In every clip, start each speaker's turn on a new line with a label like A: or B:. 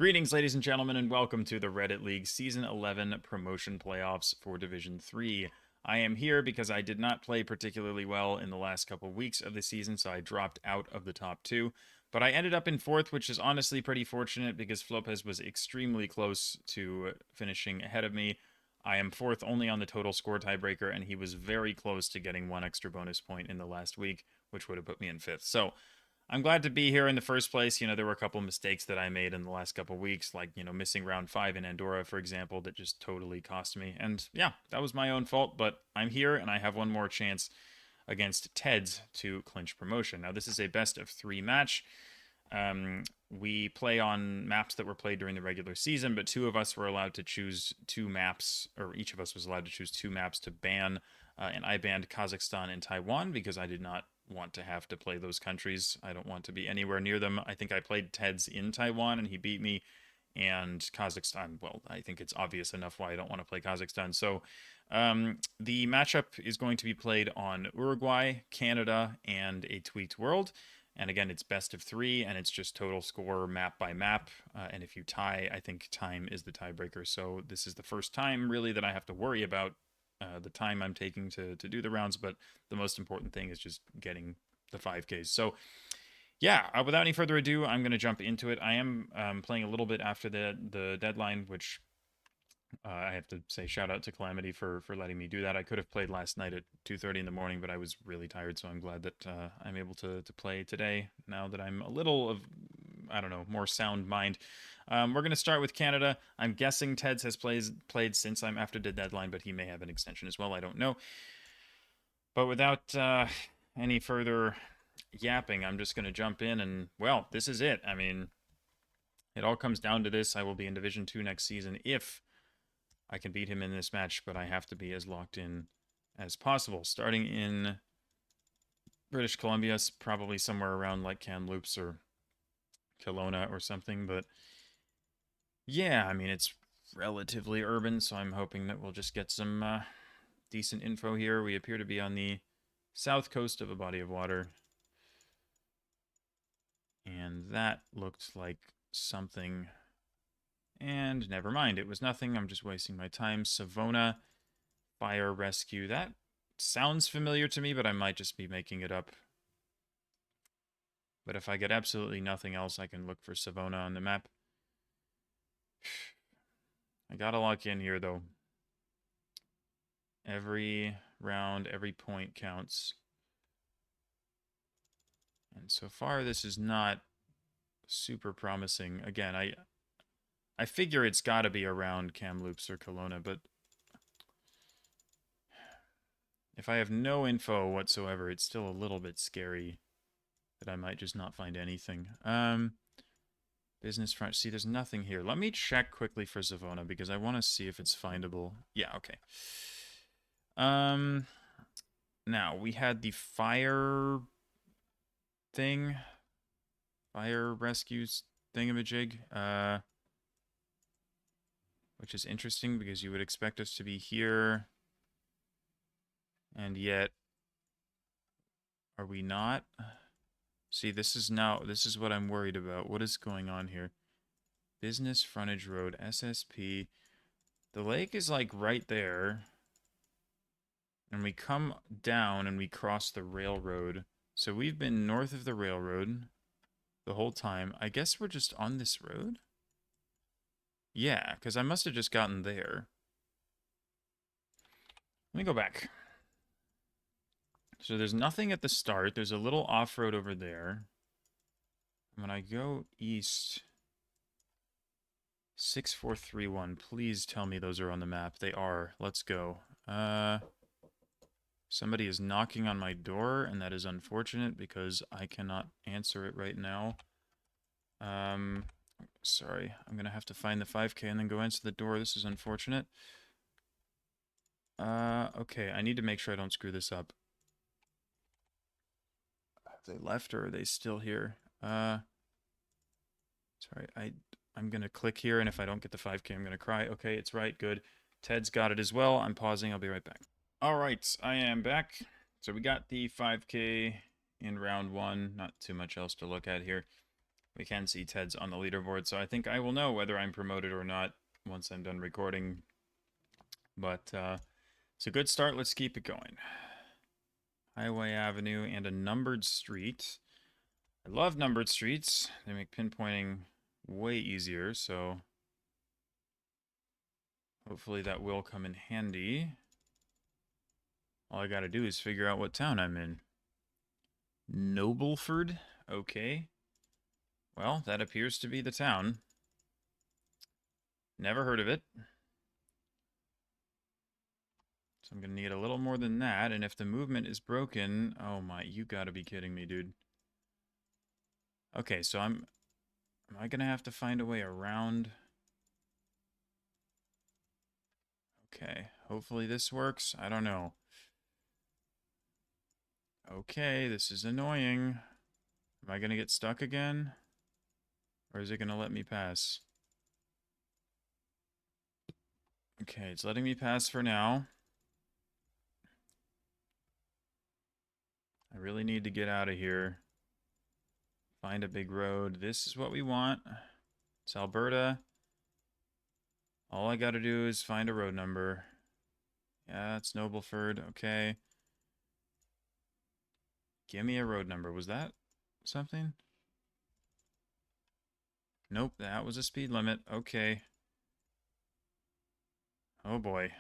A: Greetings, ladies and gentlemen, and welcome to the Reddit League Season 11 promotion playoffs for Division 3. I am here because I did not play particularly well in the last couple weeks of the season, so I dropped out of the top two. But I ended up in fourth, which is honestly pretty fortunate because Flopez was extremely close to finishing ahead of me. I am fourth only on the total score tiebreaker, and he was very close to getting one extra bonus point in the last week, which would have put me in fifth. So I'm glad to be here in the first place. There were a couple mistakes that I made in the last couple weeks, like, missing round 5 in Andorra, for example, that just totally cost me. And yeah, that was my own fault, but I'm here and I have one more chance against Tedz to clinch promotion. Now, this is a best of 3 match. We play on maps that were played during the regular season, but two of us were allowed to choose 2 maps, or each of us was allowed to choose 2 maps to ban. And I banned Kazakhstan and Taiwan because I did not want to have to play those countries. I don't want to be anywhere near them. I think I played Tedz in Taiwan and he beat me. And Kazakhstan, well, I think it's obvious enough why I don't want to play Kazakhstan. So the matchup is going to be played on Uruguay, Canada, and a tweaked world. And again, it's best of 3, and it's just total score map by map. And if you tie, I think time is the tiebreaker. So this is the first time, really, that I have to worry about the time I'm taking to do the rounds. But the most important thing is just getting the 5Ks. So yeah, without any further ado, I'm going to jump into it. I am playing a little bit after the deadline, which I have to say shout out to Calamity for letting me do that. I could have played last night at 2:30 in the morning, but I was really tired, so I'm glad that I'm able to play today now that I'm a little of, I don't know, more sound mind. We're going to start with Canada. I'm guessing Tedz has played since I'm after the deadline, but he may have an extension as well. I don't know. But without any further yapping, I'm just going to jump in and, well, this is it. I mean, it all comes down to this. I will be in Division 2 next season if I can beat him in this match, but I have to be as locked in as possible. Starting in British Columbia, probably somewhere around like Kamloops or Kelowna or something, but yeah, I mean, it's relatively urban, so I'm hoping that we'll just get some decent info here. We appear to be on the south coast of a body of water, and that looked like something. And never mind, it was nothing. I'm just wasting my time. Savona Fire Rescue. That sounds familiar to me, but I might just be making it up. But if I get absolutely nothing else, I can look for Savona on the map. I gotta lock in here, though. Every round, every point counts. And so far, this is not super promising. Again, I figure it's gotta be around Kamloops or Kelowna, but if I have no info whatsoever, it's still a little bit scary that I might just not find anything. Business front. See, there's nothing here. Let me check quickly for Savona because I want to see if it's findable. Yeah, okay. Now we had the fire thing, fire rescues thingamajig, which is interesting because you would expect us to be here, and yet, are we not? See, this is what I'm worried about. What is going on here? Business Frontage Road, SSP. The lake is like right there. And we come down and we cross the railroad. So we've been north of the railroad the whole time. I guess we're just on this road? Yeah, because I must have just gotten there. Let me go back. So there's nothing at the start. There's a little off-road over there. When I go east, 6431, please tell me those are on the map. They are. Let's go. Somebody is knocking on my door, and that is unfortunate because I cannot answer it right now. Sorry. I'm going to have to find the 5K and then go answer the door. This is unfortunate. Okay. I need to make sure I don't screw this up. Have they left or are they still here? Sorry. I'm going to click here, and if I don't get the 5K, I'm going to cry. Okay, it's right. Good. Ted's got it as well. I'm pausing. I'll be right back. All right, I am back. So we got the 5K in round 1. Not too much else to look at here. We can see Tedz on the leaderboard, so I think I will know whether I'm promoted or not once I'm done recording. But it's a good start. Let's keep it going. Highway Avenue and a numbered street. I love numbered streets. They make pinpointing way easier, so hopefully that will come in handy. All I gotta do is figure out what town I'm in. Nobleford? Okay. Well, that appears to be the town. Never heard of it. So I'm going to need a little more than that, and if the movement is broken... Oh my, you gotta be kidding me, dude. Okay, so Am I going to have to find a way around? Okay, hopefully this works. I don't know. Okay, this is annoying. Am I going to get stuck again? Or is it going to let me pass? Okay, it's letting me pass for now. I really need to get out of here. Find a big road. This is what we want. It's Alberta. All I gotta do is find a road number. Yeah, it's Nobleford. Okay. Give me a road number. Was that something? Nope, that was a speed limit. Okay. Oh boy.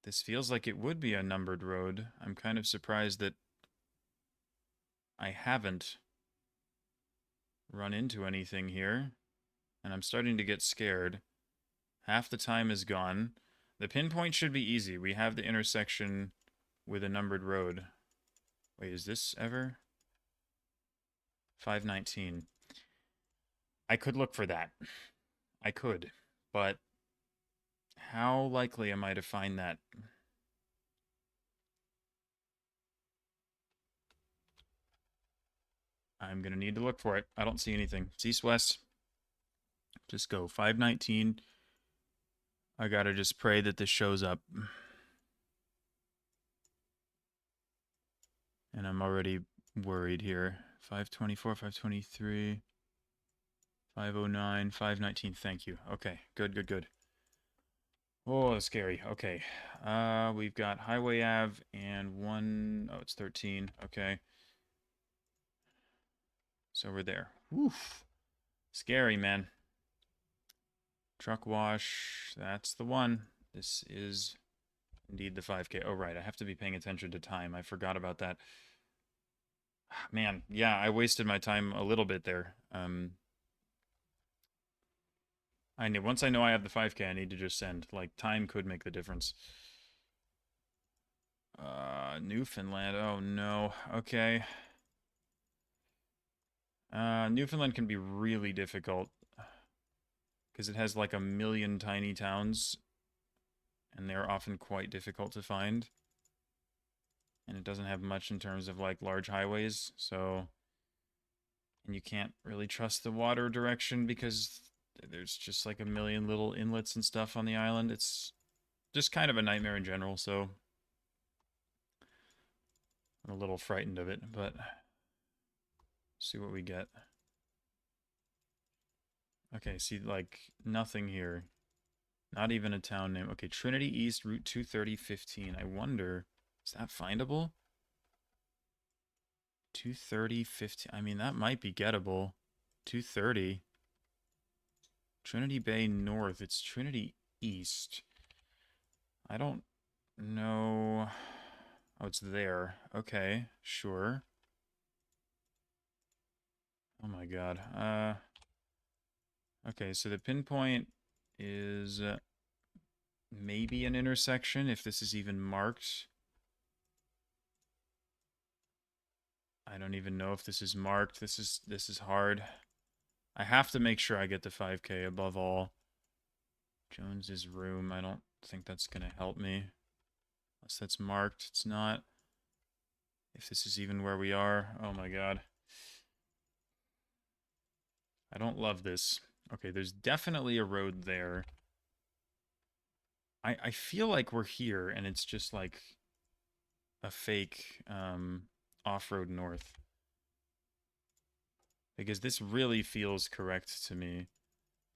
A: This feels like it would be a numbered road. I'm kind of surprised that I haven't run into anything here. And I'm starting to get scared. Half the time is gone. The pinpoint should be easy. We have the intersection with a numbered road. Wait, is this ever? 519. I could look for that. I could. But how likely am I to find that? I'm going to need to look for it. I don't see anything. It's east-west. Just go 519. I got to just pray that this shows up. And I'm already worried here. 524, 523, 509, 519. Thank you. Okay, good, good, good. Oh, scary. Okay. We've got Highway Ave and one... Oh, it's 13. Okay. So we're there. Oof. Scary, man. Truck wash. That's the one. This is indeed the 5K. Oh, right. I have to be paying attention to time. I forgot about that. Man, yeah, I wasted my time a little bit there. Once I know I have the 5K, I need to just send. Like, time could make the difference. Newfoundland. Oh, no. Okay. Newfoundland can be really difficult. Because it has like a million tiny towns. And they're often quite difficult to find. And it doesn't have much in terms of like large highways. So... And you can't really trust the water direction because there's just like a million little inlets and stuff on the island. It's just kind of a nightmare in general, so I'm a little frightened of it, but see what we get. Okay, see, like, nothing here. Not even a town name. Okay, Trinity East, Route 23015. I wonder, is that findable? 23015. I mean, that might be gettable. 230. Trinity Bay North. It's Trinity East. I don't know. Oh, it's there. Okay, sure. Oh my god. Okay, so the pinpoint is maybe an intersection, if this is even marked. I don't even know if this is marked. This is hard. I have to make sure I get the 5K above all. Jones's room. I don't think that's gonna help me. Unless that's marked. It's not. If this is even where we are. Oh my god. I don't love this. Okay, there's definitely a road there. I feel like we're here, and it's just like a fake off-road north. Because this really feels correct to me.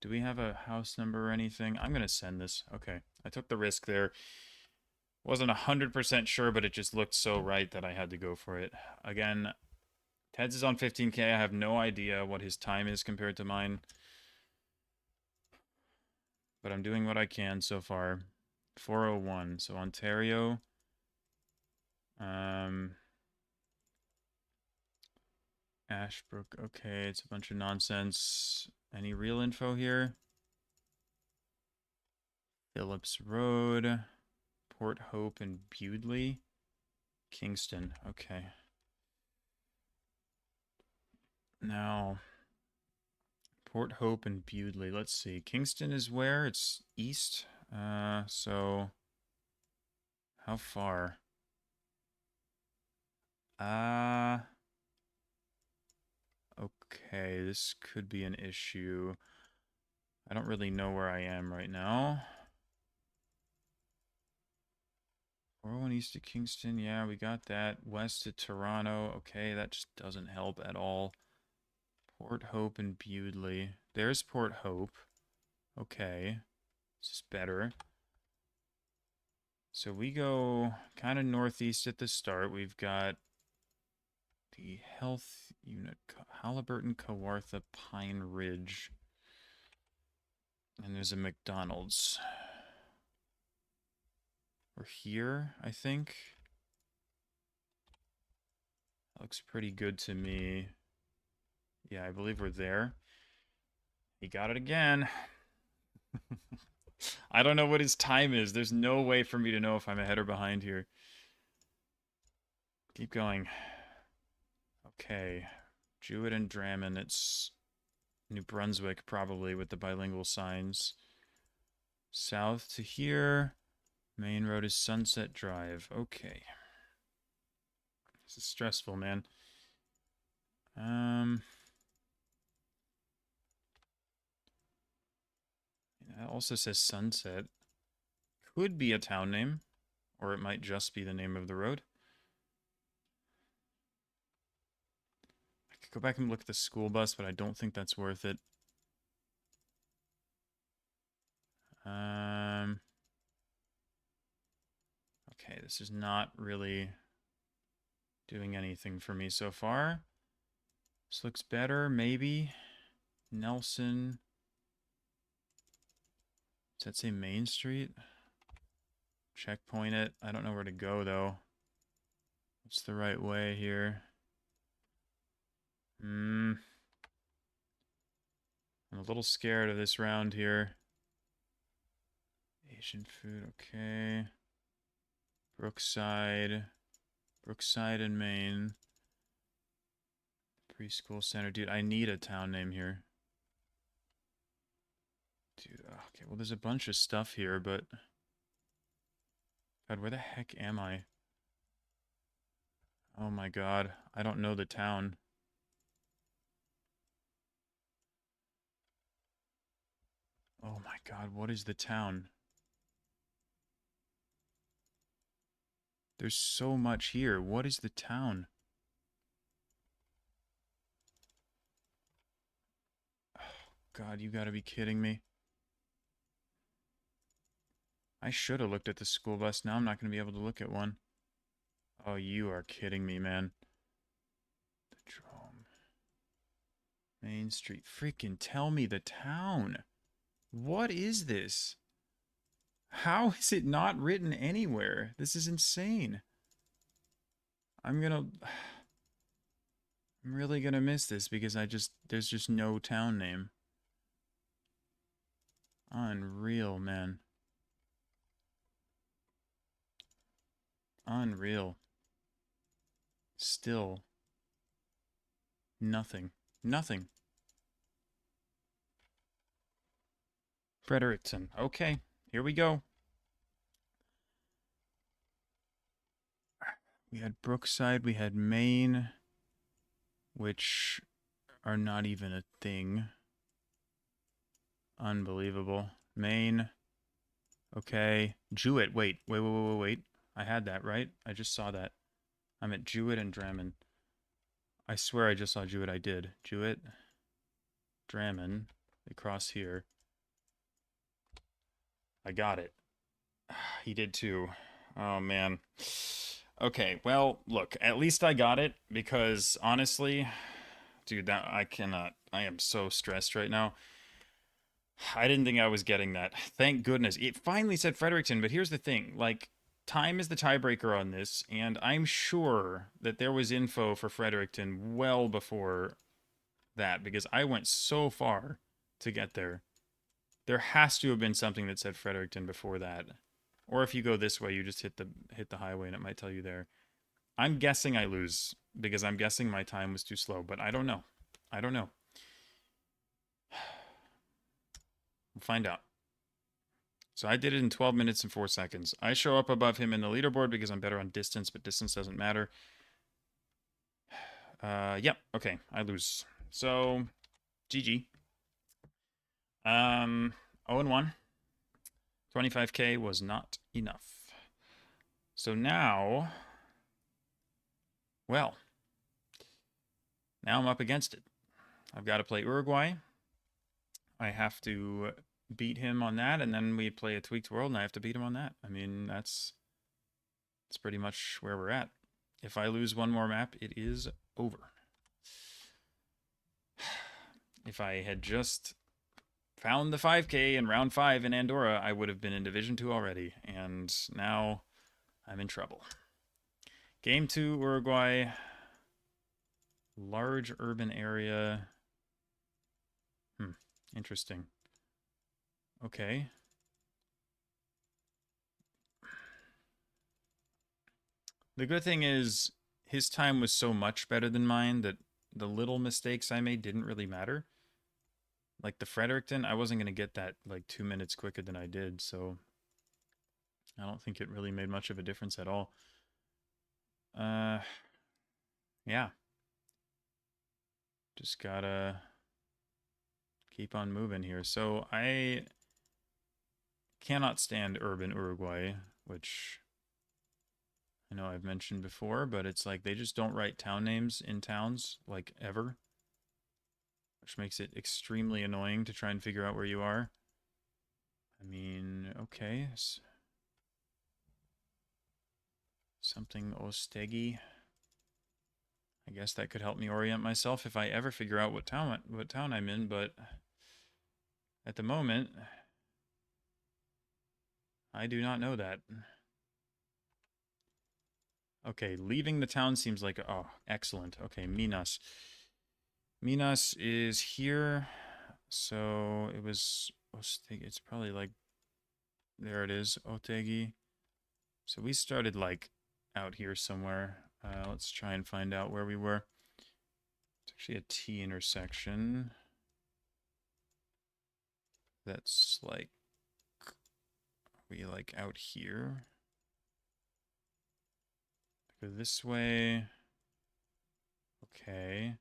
A: Do we have a house number or anything? I'm going to send this. Okay. I took the risk there. Wasn't 100% sure, but it just looked so right that I had to go for it. Again, Tedz is on 15K. I have no idea what his time is compared to mine. But I'm doing what I can so far. 401. So Ontario. Ashbrook. Okay, it's a bunch of nonsense. Any real info here? Phillips Road. Port Hope and Bewdley. Kingston. Okay. Now, Port Hope and Bewdley. Let's see. Kingston is where? It's east. So how far? Okay, this could be an issue. I don't really know where I am right now. 401 east of Kingston. Yeah, we got that. West of Toronto. Okay, that just doesn't help at all. Port Hope and Bewdley. There's Port Hope. Okay. This is better. So we go kind of northeast at the start. We've got the health unit, Halliburton, Kawartha, Pine Ridge. And there's a McDonald's. We're here, I think. That looks pretty good to me. Yeah, I believe we're there. He got it again. I don't know what his time is. There's no way for me to know if I'm ahead or behind here. Keep going. Okay. Jewett and Drammen. It's New Brunswick, probably, with the bilingual signs. South to here. Main road is Sunset Drive. Okay. This is stressful, man. It also says Sunset. Could be a town name, or it might just be the name of the road. I could go back and look at the school bus, but I don't think that's worth it. Okay, this is not really doing anything for me so far. This looks better, maybe. Nelson. Does that say Main Street? Checkpoint it. I don't know where to go, though. What's the right way here? I'm a little scared of this round here. Asian food, okay. Brookside. Brookside in Maine. Preschool center. Dude, I need a town name here. Dude, okay, well, there's a bunch of stuff here, but... God, where the heck am I? Oh my god, I don't know the town. Oh my god, what is the town? There's so much here. What is the town? Oh, God, you gotta be kidding me. I should have looked at the school bus. Now I'm not gonna be able to look at one. Oh, you are kidding me, man. The Drome. Main Street. Freaking tell me the town. What is this? How is it not written anywhere? This is insane. I'm really gonna miss this because there's just no town name. Unreal, man. Unreal. Still. Nothing. Nothing. Fredericton. Okay, here we go. We had Brookside, we had Maine, which are not even a thing. Unbelievable. Maine. Okay. Jewett. Wait. I had that, right? I just saw that. I'm at Jewett and Drammen. I swear I just saw Jewett. I did. Jewett, Dramen. They cross here. I got it. He did too. Oh, man. Okay, well, look, at least I got it because honestly, dude, that I cannot. I am so stressed right now. I didn't think I was getting that. Thank goodness. It finally said Fredericton, but here's the thing. Like, time is the tiebreaker on this, and I'm sure that there was info for Fredericton well before that because I went so far to get there. There has to have been something that said Fredericton before that. Or if you go this way, you just hit the highway and it might tell you there. I'm guessing I lose because I'm guessing my time was too slow, but I don't know. I don't know. We'll find out. So I did it in 12 minutes and 4 seconds. I show up above him in the leaderboard because I'm better on distance, but distance doesn't matter. Yep, okay, I lose. So, GG. 0-1. 25k was not enough. So now, well, now I'm up against it. I've got to play Uruguay. I have to beat him on that, and then we play a tweaked world, and I have to beat him on that. I mean, that's pretty much where we're at. If I lose one more map, it is over. If I had just found the 5k in round 5 in Andorra, I would have been in Division 2 already, and now I'm in trouble. Game 2, Uruguay. Large urban area. Interesting. Okay. The good thing is his time was so much better than mine that the little mistakes I made didn't really matter. Like the Fredericton, I wasn't going to get that like 2 minutes quicker than I did, so I don't think it really made much of a difference at all. Yeah. Just gotta keep on moving here. So I cannot stand urban Uruguay, which I know I've mentioned before, but it's like they just don't write town names in towns, like ever, which makes it extremely annoying to try and figure out where you are. I mean, okay. Something Ostegi. I guess that could help me orient myself if I ever figure out what town I'm in, but at the moment, I do not know that. Okay, leaving the town seems like, oh, excellent. Okay, Minas. Minas is here. So it was Ostegi. It's probably like, there it is, Otegi. So we started like out here somewhere. Let's try and find out where we were. It's actually a T intersection. That's like, we like out here. Go this way. Okay.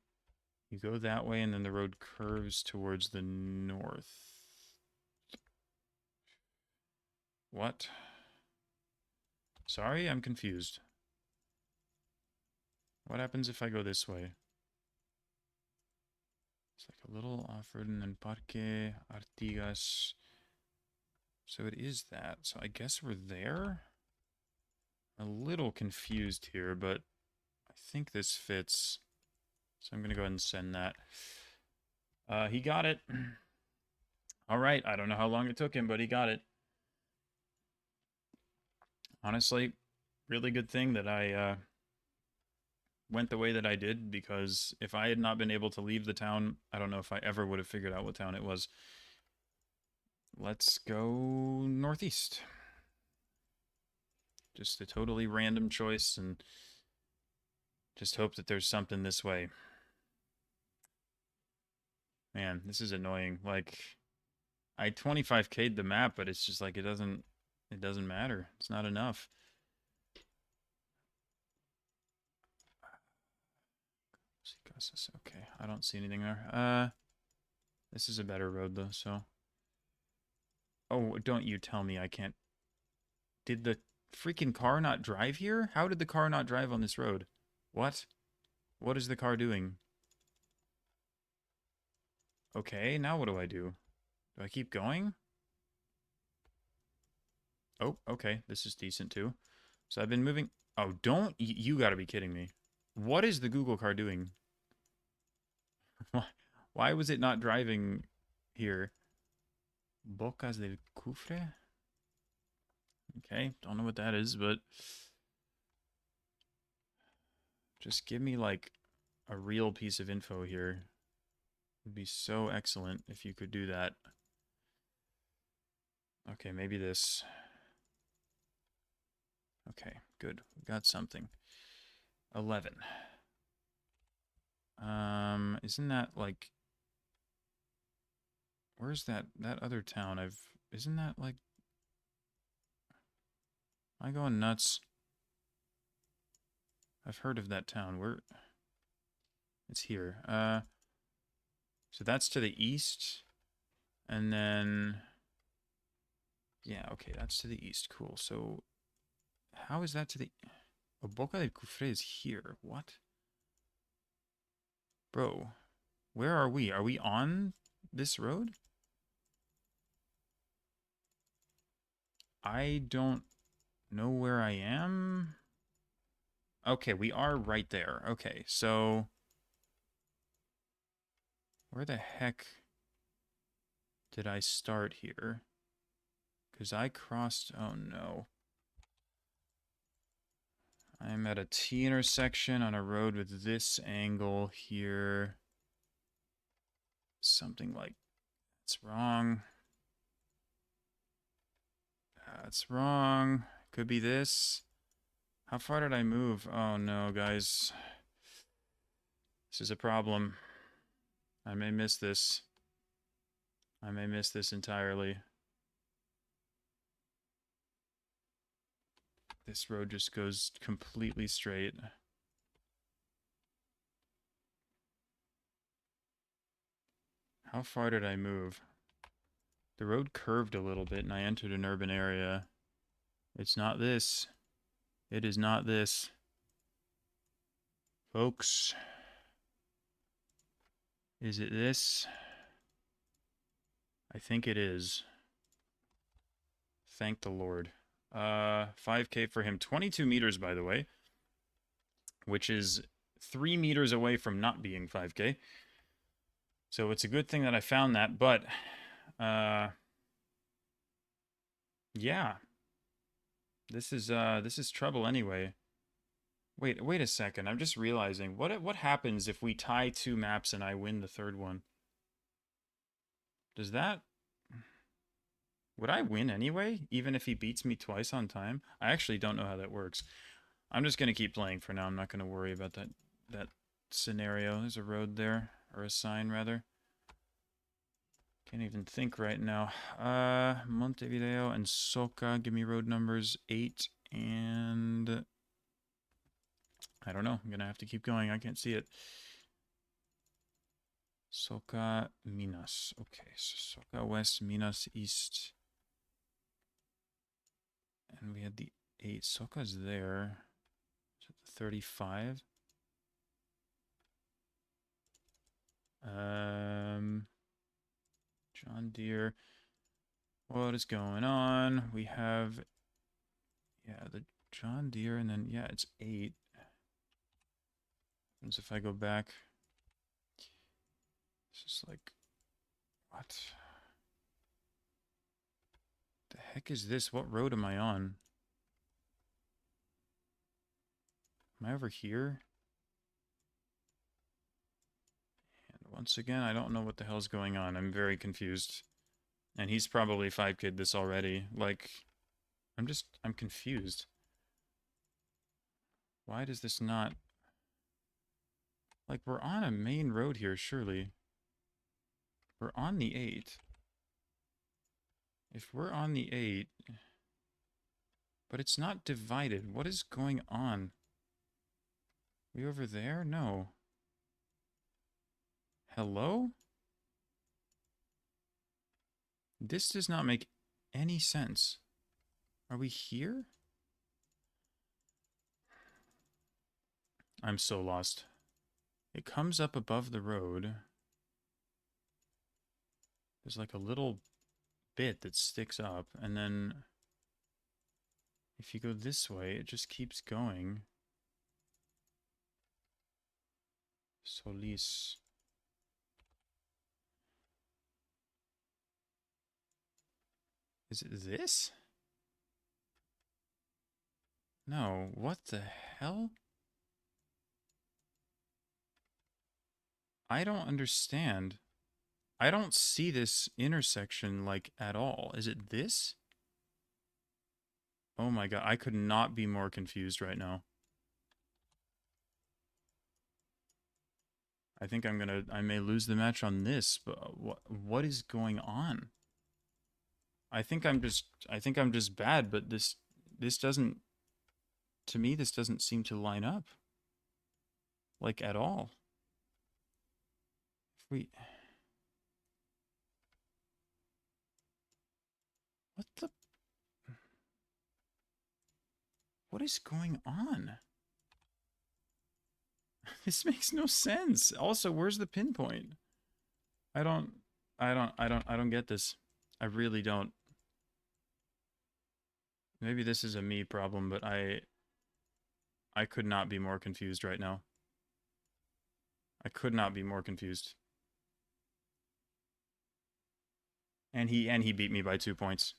A: You go that way, and then the road curves towards the north. What? Sorry, I'm confused. What happens if I go this way? It's like a little off-road and then Parque Artigas. So it is that. So I guess we're there? A little confused here, but I think this fits. So I'm going to go ahead and send that. He got it. All right. I don't know how long it took him, but he got it. Honestly, really good thing that I went the way that I did, because if I had not been able to leave the town, I don't know if I ever would have figured out what town it was. Let's go northeast. Just a totally random choice, and just hope that there's something this way. Man, this is annoying. Like, I 25k'd the map, but it's just like it doesn't matter. It's not enough. Okay, I don't see anything there. This is a better road though, so. Oh, don't you tell me I can't. Did the freaking car not drive here? How did the car not drive on this road? What? What is the car doing? Okay, now what do I do? Do I keep going? Oh, okay. This is decent too. So I've been moving. Oh, don't. You gotta be kidding me. What is the Google car doing? Why was it not driving here? Bocas del Cufre? Okay, don't know what that is, but just give me like a real piece of info here. It would be so excellent if you could do that. Okay, maybe this. Okay, good. We got something. 11. Isn't that like where's that other town? Isn't that like am I going nuts? I've heard of that town. Where it's here. So that's to the east. And then yeah, okay, that's to the east. Cool. So how is that to the oh, Boca del Cufre is here. What? Bro, where are we? Are we on this road? I don't know where I am. Okay, we are right there. Okay, so where the heck did I start here? Because I crossed... Oh, no. I'm at a T intersection on a road with this angle here. Something like... That's wrong. That's wrong. Could be this. How far did I move? Oh, no, guys. This is a problem. I may miss this. I may miss this entirely. This road just goes completely straight. How far did I move? The road curved a little bit and I entered an urban area. It's not this. It is not this. Folks. Is it this? I think it is. Thank the Lord. 5K for him. 22 meters, by the way. Which is 3 meters away from not being 5K. So it's a good thing that I found that, but... yeah. This is trouble anyway. Wait a second. I'm just realizing what happens if we tie 2 maps and I win the third one? Does that would I win anyway, even if he beats me twice on time? I actually don't know how that works. I'm just gonna keep playing for now. I'm not gonna worry about that scenario. There's a road there, or a sign rather. Can't even think right now. Montevideo and Soca. Give me road numbers 8 and I don't know. I'm gonna have to keep going. I can't see it. Soca, Minas. Okay, so Soca West, Minas East. And we had the 8. Soca's there. Is it the 35? John Deere. What is going on? We have, yeah, the John Deere, and then, yeah, it's 8. What happens if I go back? It's just like, what? The heck is this? What road am I on? Am I over here? And once again, I don't know what the hell's going on. I'm very confused. And he's probably 5K'd this already. Like, I'm confused. Why does this not... Like, we're on a main road here, surely. We're on the 8. If we're on the 8... But it's not divided. What is going on? We over there? No. Hello? This does not make any sense. Are we here? I'm so lost. It comes up above the road. There's like a little bit that sticks up, and then if you go this way, it just keeps going. Solis. Is it this? No, what the hell? I don't understand. I don't see this intersection, like, at all. Is it this? Oh my god, I could not be more confused right now. I think I may lose the match on this, but what is going on? I think I'm just bad, but this doesn't, to me, this doesn't seem to line up. Like, at all. If we... What the... What is going on? This makes no sense. Also, where's the pinpoint? I don't get this. I really don't. Maybe this is a me problem, but I could not be more confused right now. I could not be more confused. And he beat me by 2 points.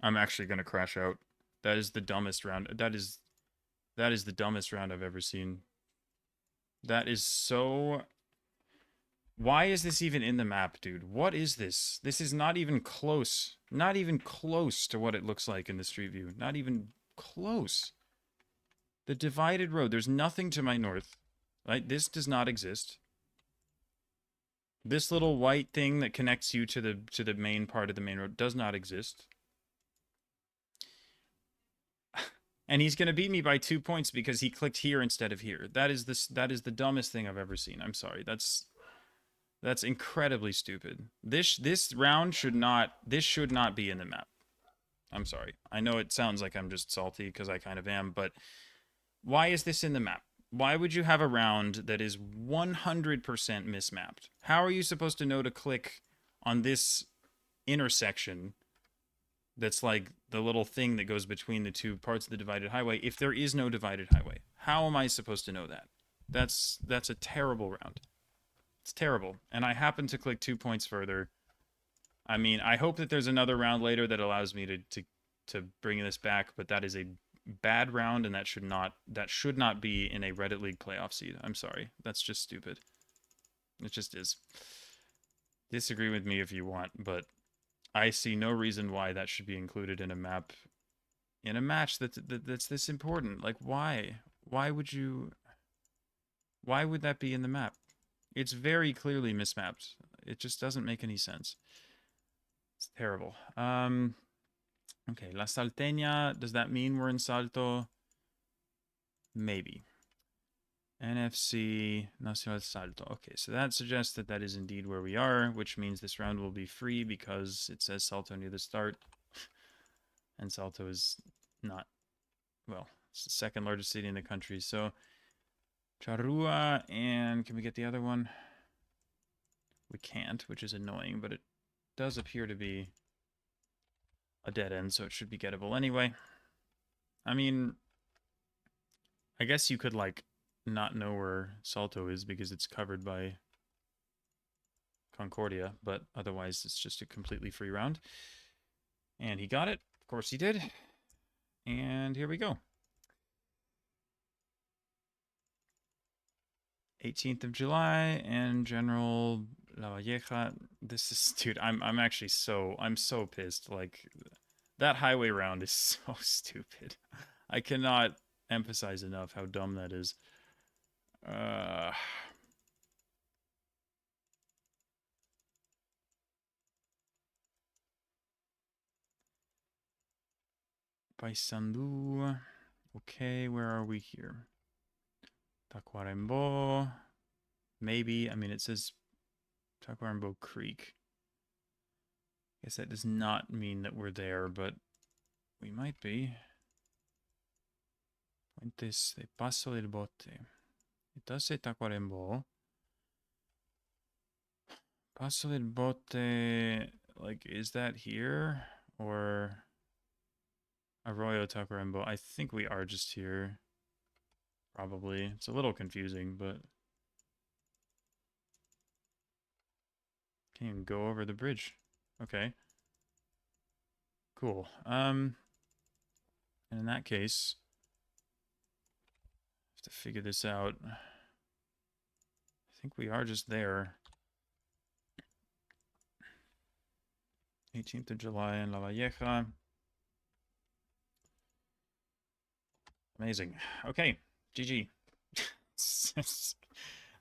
A: I'm actually gonna crash out. That is the dumbest round. That is the dumbest round I've ever seen. That is so... Why is this even in the map, dude? What is this? This is not even close. Not even close to what it looks like in the street view. Not even close. The divided road. There's nothing to my north. Right? This does not exist. This little white thing that connects you to the main part of the main road does not exist. And he's going to beat me by 2 points because he clicked here instead of here. That is the dumbest thing I've ever seen. I'm sorry. That's incredibly stupid. This round should not be in the map. I'm sorry. I know it sounds like I'm just salty because I kind of am, but why is this in the map? Why would you have a round that is 100% mismapped? How are you supposed to know to click on this intersection that's like the little thing that goes between the two parts of the divided highway if there is no divided highway? How am I supposed to know that? That's a terrible round. It's terrible. And I happen to click 2 points further. I mean, I hope that there's another round later that allows me to bring this back, but that is a bad round, and that should not be in a Reddit League playoff seed. I'm sorry. That's just stupid. It just is. Disagree with me if you want, but I see no reason why that should be included in a map, in a match that's this important. Like, why? Why would that be in the map? It's very clearly mismapped. It just doesn't make any sense. It's terrible. Okay, La Salteña, does that mean we're in Salto? Maybe. NFC Nacional Salto. Okay, so that suggests that that is indeed where we are, which means this round will be free because it says Salto near the start. And Salto is not, well, it's the second largest city in the country. So Charrua, and can we get the other one? We can't, which is annoying, but it does appear to be a dead end, so it should be gettable anyway. I mean, I guess you could, like, not know where Salto is because it's covered by Concordia, but otherwise it's just a completely free round. And he got it. Of course he did. And here we go. 18th of July and General La Valleja. This is, dude, I'm actually I'm so pissed. Like, that highway round is so stupid. I cannot emphasize enough how dumb that is. Paysandú. Okay, where are we here? Tacuarembó. Maybe. I mean, it says Tacuarembó Creek. I guess that does not mean that we're there, but we might be. Puentes de Paso del Bote. It does say Tacuarembó. Paso del Bote, like, is that here? Or Arroyo Tacuarembó? I think we are just here. Probably. It's a little confusing, but can't even go over the bridge. Okay. Cool. And in that case, I have to figure this out. I think we are just there. 18th of July in La Valleja. Amazing. Okay. GG. This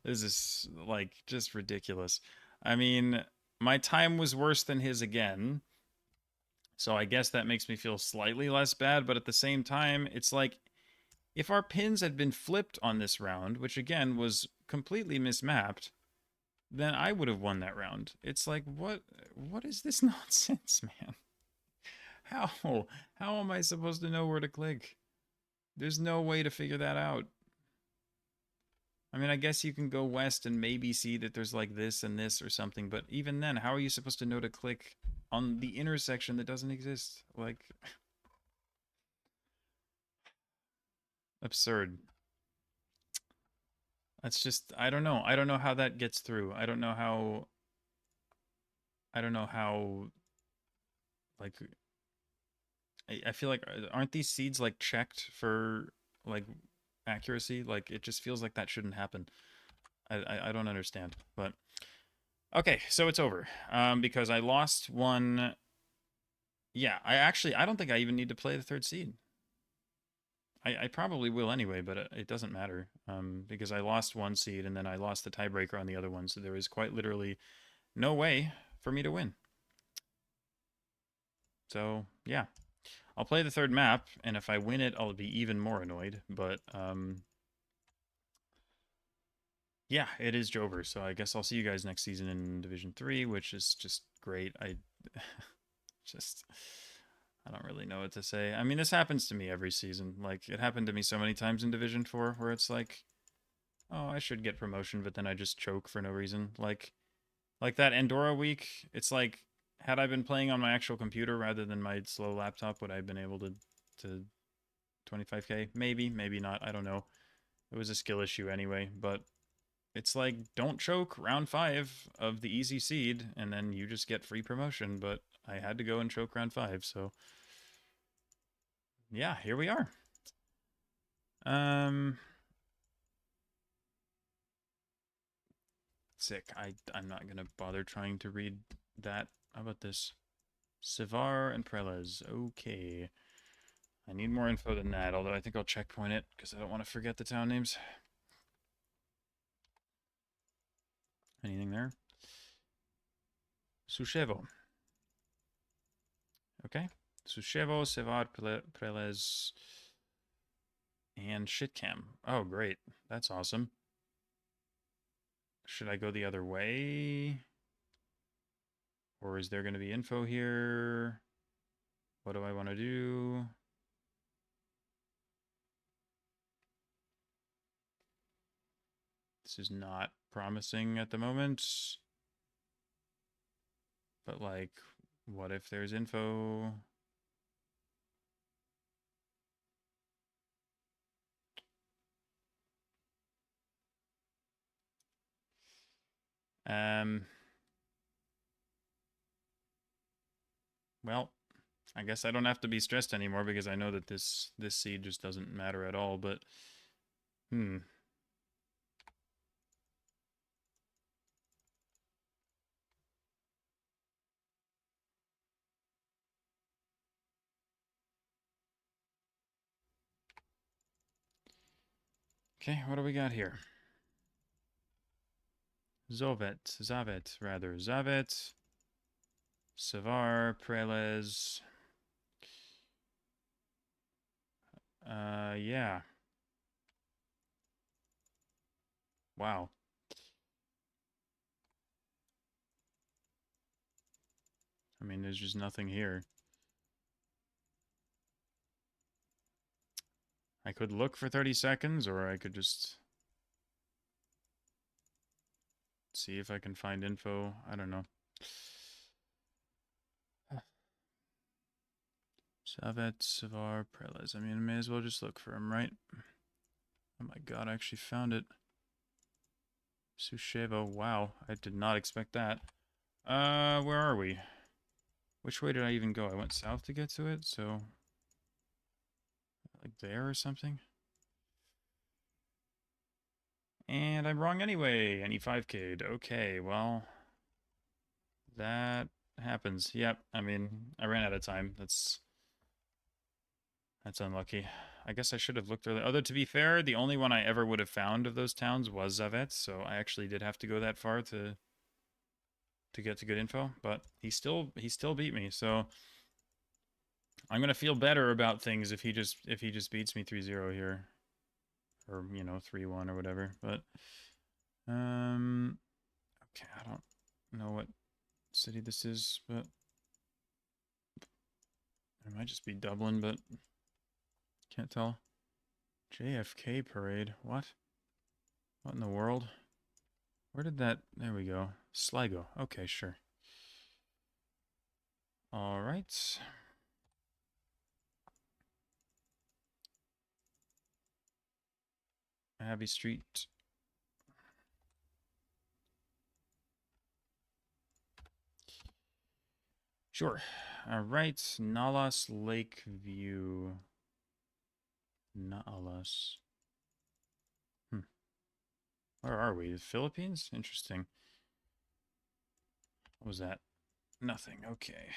A: is, like, just ridiculous. I mean, my time was worse than his again. So I guess that makes me feel slightly less bad, but at the same time, it's like if our pins had been flipped on this round, which again was completely mismapped, then I would have won that round. It's like what is this nonsense, man? How? How am I supposed to know where to click? There's no way to figure that out. I mean, I guess you can go west and maybe see that there's like this and this or something, but even then, how are you supposed to know to click on the intersection that doesn't exist? Like, absurd. That's just, I don't know. I don't know how that gets through. I don't know how, like, I feel like, aren't these seeds like checked for like accuracy? Like, it just feels like that shouldn't happen. I don't understand. But okay, so it's over. Because I lost one. Yeah, I don't think I even need to play the third seed. I probably will anyway, but it doesn't matter. Because I lost one seed and then I lost the tiebreaker on the other one, so there is quite literally no way for me to win. So yeah, I'll play the third map, and if I win it, I'll be even more annoyed. But yeah, it is Jover. So I guess I'll see you guys next season in Division 3, which is just great. I just I don't really know what to say. I mean, this happens to me every season. Like, it happened to me so many times in Division 4 where it's like, oh, I should get promotion, but then I just choke for no reason. Like that Andorra week, it's like, had I been playing on my actual computer rather than my slow laptop, would I have been able to 25k? Maybe, maybe not. I don't know. It was a skill issue anyway, but it's like, don't choke round 5 of the easy seed, and then you just get free promotion, but I had to go and choke round 5, so yeah, here we are. Um, Sick. I'm not gonna bother trying to read that. How about this? Sivar and Prelez. Okay. I need more info than that, although I think I'll checkpoint it because I don't want to forget the town names. Anything there? Sushevo. Okay. Sushevo, Sivar, Prelez, and Shitcam. Oh, great. That's awesome. Should I go the other way? Or is there going to be info here? What do I want to do? This is not promising at the moment. But, like, what if there's info? Um, well, I guess I don't have to be stressed anymore because I know that this seed just doesn't matter at all, but hmm. Okay, what do we got here? Zavet, rather. Zavet, Savar, Prelez. Yeah. Wow. I mean, there's just nothing here. I could look for 30 seconds, or I could just see if I can find info. I don't know. Savet, Savar, Prelez. I mean, I may as well just look for him, right? Oh my god, I actually found it. Susheva. Wow, I did not expect that. Where are we? Which way did I even go? I went south to get to it, so... like there or something? And I'm wrong anyway. And he 5K'd. Okay, well... that happens. Yep, I mean, I ran out of time. That's unlucky. I guess I should have looked earlier. Although, to be fair, the only one I ever would have found of those towns was Zavet, so I actually did have to go that far to get to good info. But he still beat me, so I'm gonna feel better about things if he just beats me 3-0 here, or 3-1 or whatever. But okay, I don't know what city this is, but it might just be Dublin, but can't tell. JFK parade. What? What in the world? Where did that... there we go. Sligo. Okay, sure. Alright. Abbey Street. Sure. Alright. Nalas Lakeview. Nalas. Where are we? The Philippines? Interesting. What was that? Nothing. Okay.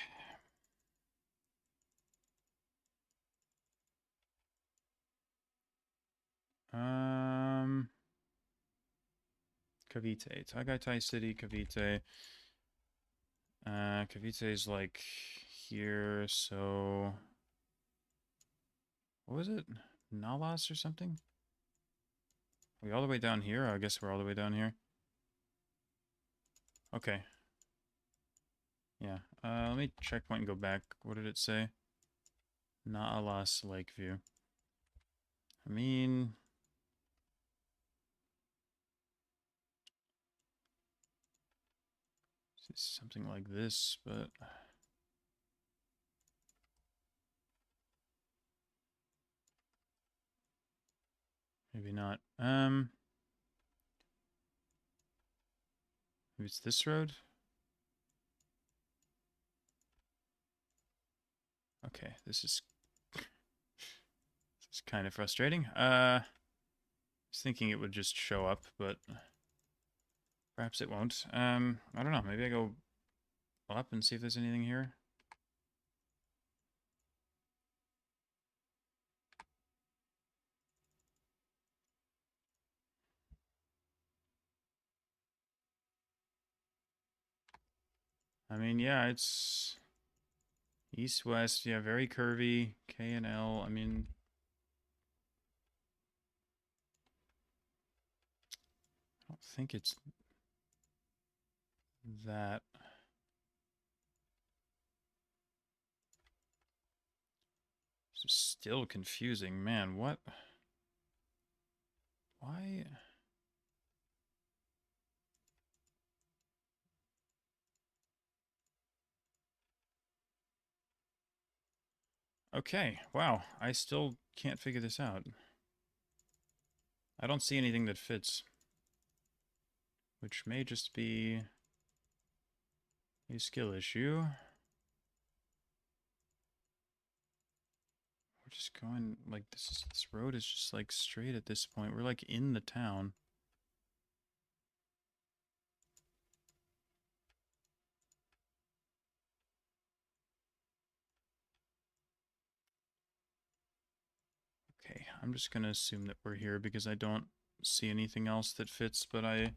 A: Cavite. Tagaytay City, Cavite. Cavite is like here, so... what was it? Nalas or something? Are we all the way down here? I guess we're all the way down here. Okay. Yeah. Let me checkpoint and go back. What did it say? Naalas Lakeview. I mean... it's something like this, but... maybe not. Maybe it's this road? Okay, this is kind of frustrating. I was thinking it would just show up, but perhaps it won't. I don't know. Maybe I go up and see if there's anything here. I mean, yeah, it's east-west. Yeah, very curvy. K and L. I mean, I don't think it's that. It's still confusing. Man, what? Why? Okay, wow. I still can't figure this out. I don't see anything that fits. Which may just be a skill issue. We're just going, like, this road is just, like, straight at this point. We're, like, in the town. Okay, I'm just gonna assume that we're here because I don't see anything else that fits, but I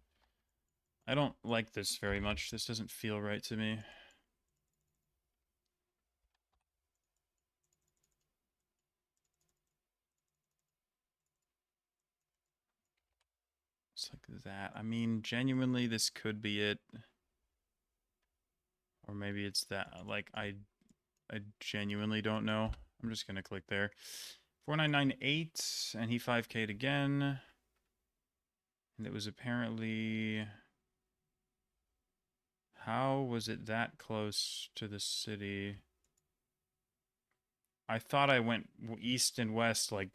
A: don't like this very much. This doesn't feel right to me. It's like that. I mean, genuinely, this could be it. Or maybe it's that. Like, I genuinely don't know. I'm just gonna click there. 4998, and he 5K'd again. And it was apparently How was it that close to the city? I thought I went east and west like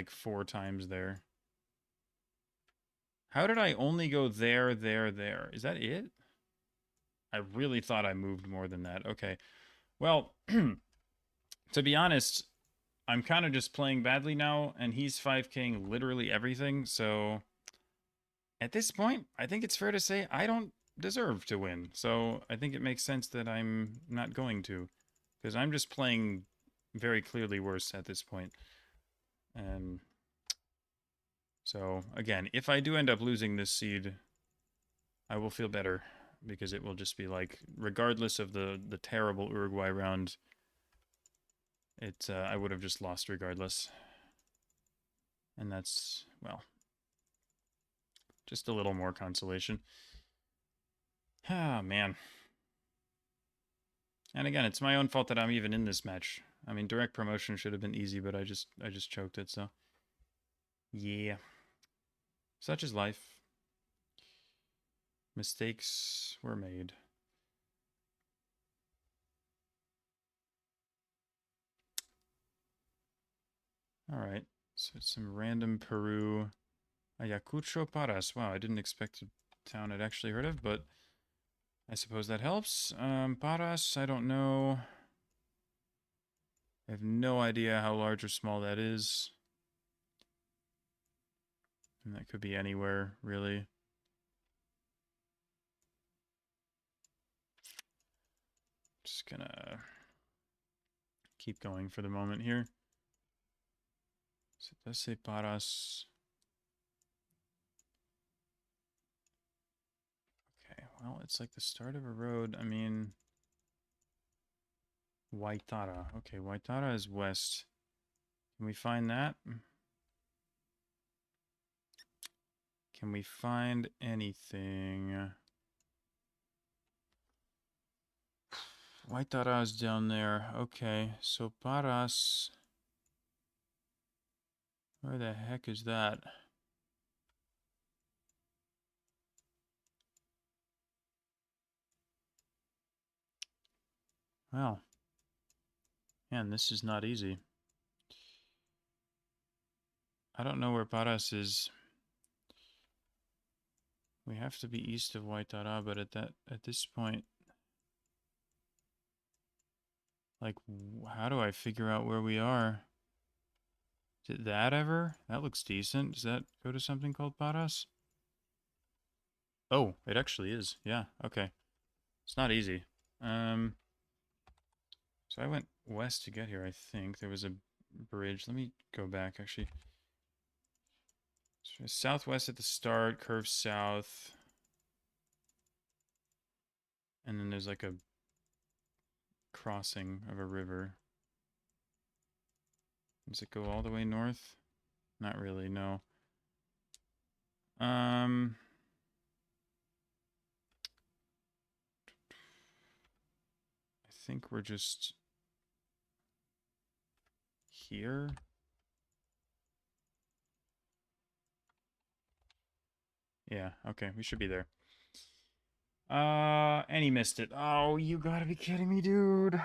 A: 4 times there. How did I only go there, there, there? Is that it? I really thought I moved more than that. Okay. Well, to be honest, I'm kind of just playing badly now, and he's 5King literally everything, so at this point, I think it's fair to say I don't deserve to win. So I think it makes sense that I'm not going to, because I'm just playing very clearly worse at this point. And so, again, if I do end up losing this seed, I will feel better because it will just be like, regardless of the terrible Uruguay round, I would have just lost regardless. And that's, well, just a little more consolation. Ah, man. And again, it's my own fault that I'm even in this match. I mean, direct promotion should have been easy, but I just choked it, so yeah. Such is life. Mistakes were made. All right. So it's some random Peru Ayacucho Paras. Wow, I didn't expect a town I'd actually heard of, but I suppose that helps. Paras, I don't know. I have no idea how large or small that is. And that could be anywhere, really. Just gonna keep going for the moment here. So it does say Paras. Okay, well, it's like the start of a road. I mean, Waitara. Okay, Waitara is west. Can we find that? Can we find anything? Waitara is down there. Okay, so Paras. Where the heck is that? Well, man, this is not easy. I don't know where Paras is. We have to be east of Waitara, but at this point, like, how do I figure out where we are? Did that ever? That looks decent. Does that go to something called Paras? Oh, it actually is. Yeah, okay. It's not easy. Um, so I went west to get here, I think. There was a bridge. Let me go back, actually. So southwest at the start, curves south. And then there's like a crossing of a river. Does it go all the way north? Not really, no. I think we're just here. Yeah, okay, we should be there. And he missed it. Oh, you gotta be kidding me, dude.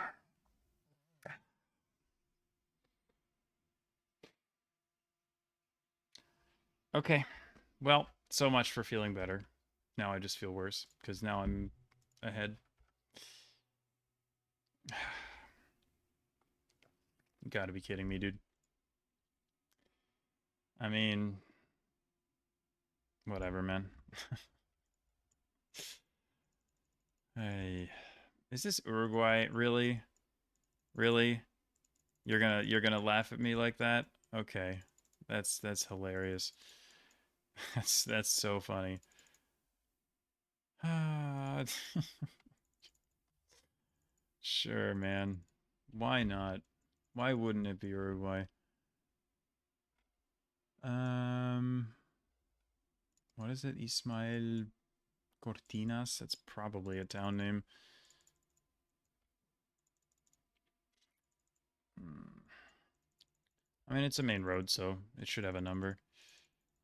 A: Okay, well, so much for feeling better. Now I just feel worse, because now I'm ahead. You gotta be kidding me, dude. I mean, whatever, man. Hey, is this Uruguay? Really? Really? You're gonna laugh at me like that? Okay. That's hilarious. That's so funny. Ah, sure, man. Why not? Why wouldn't it be Uruguay? Um, what is it? Ismael Cortinas? That's probably a town name. Hmm. I mean, it's a main road, so it should have a number.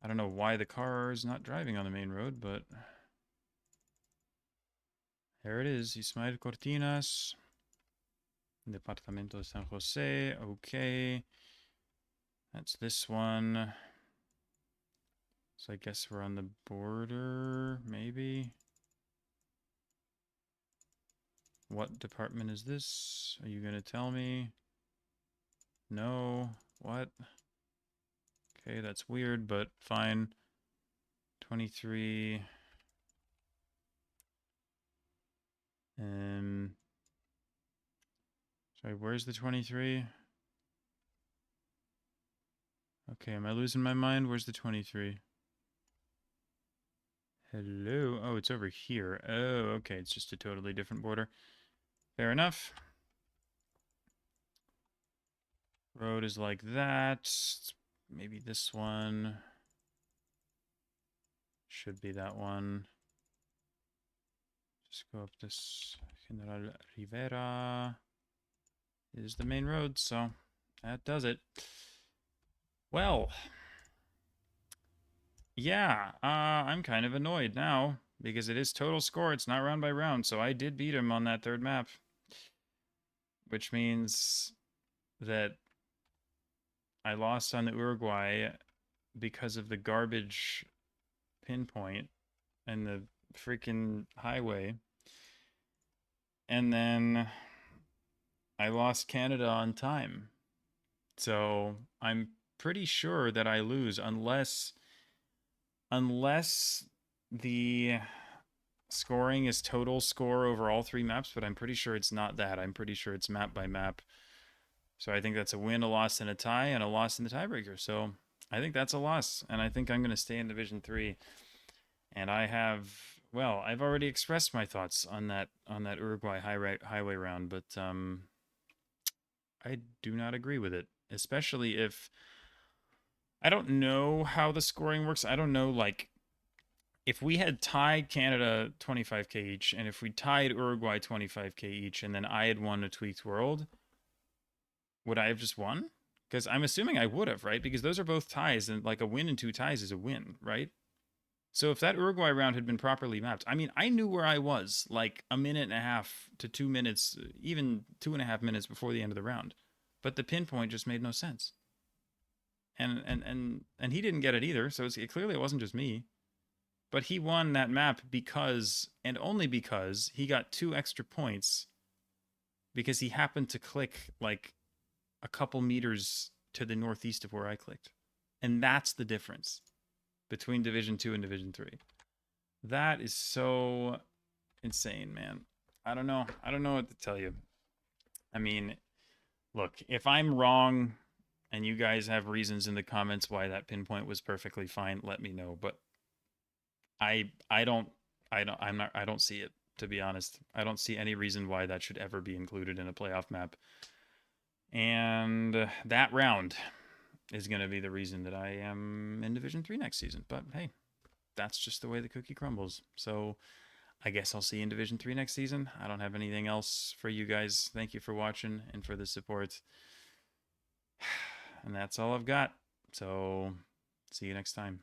A: I don't know why the car is not driving on the main road, but There it is. Ismael Cortinas. Departamento de San Jose. Okay. That's this one. So I guess we're on the border, maybe. What department is this? Are you going to tell me? No. What? Okay, that's weird, but fine. 23. Sorry, where's the 23? Okay, am I losing my mind? Where's the 23? Hello? Oh, it's over here. Oh, okay, it's just a totally different border. Fair enough. Road is like that. Maybe this one. Should be that one. Just go up this General Rivera. Is the main road, so that does it. Well, yeah, I'm kind of annoyed now because it is total score. It's not round by round, so I did beat him on that third map, which means that I lost on the Uruguay because of the garbage pinpoint and the freaking highway. And then I lost Canada on time. So I'm pretty sure that I lose unless the scoring is total score over all three maps, but I'm pretty sure it's not that. I'm pretty sure it's map by map. So I think that's a win, a loss, and a tie, and a loss in the tiebreaker. So I think that's a loss, and I think I'm going to stay in Division 3. And I have, well, I've already expressed my thoughts on that Uruguay highway round, but I do not agree with it, especially if I don't know how the scoring works. I don't know, like, if we had tied Canada 25k each, and if we tied Uruguay 25k each, and then I had won a Tweaked World, would I have just won? Because I'm assuming I would have, right? Because those are both ties, and like a win and two ties is a win, right? So if that Uruguay round had been properly mapped, I mean, I knew where I was like a minute and a half to 2 minutes, even 2.5 minutes before the end of the round. But the pinpoint just made no sense. And he didn't get it either, so clearly it wasn't just me. But he won that map because, and only because, he got 2 extra points because he happened to click like a couple meters to the northeast of where I clicked. And that's the difference between Division 2 and Division 3. That is so insane, man. I don't know. I don't know what to tell you. I mean, look, if I'm wrong and you guys have reasons in the comments why that pinpoint was perfectly fine, let me know. But I don't see it, to be honest. I don't see any reason why that should ever be included in a playoff map. And that round is going to be the reason that I am in Division 3 next season. But hey, that's just the way the cookie crumbles. So I guess I'll see you in Division 3 next season. I don't have anything else for you guys. Thank you for watching and for the support. And that's all I've got. So see you next time.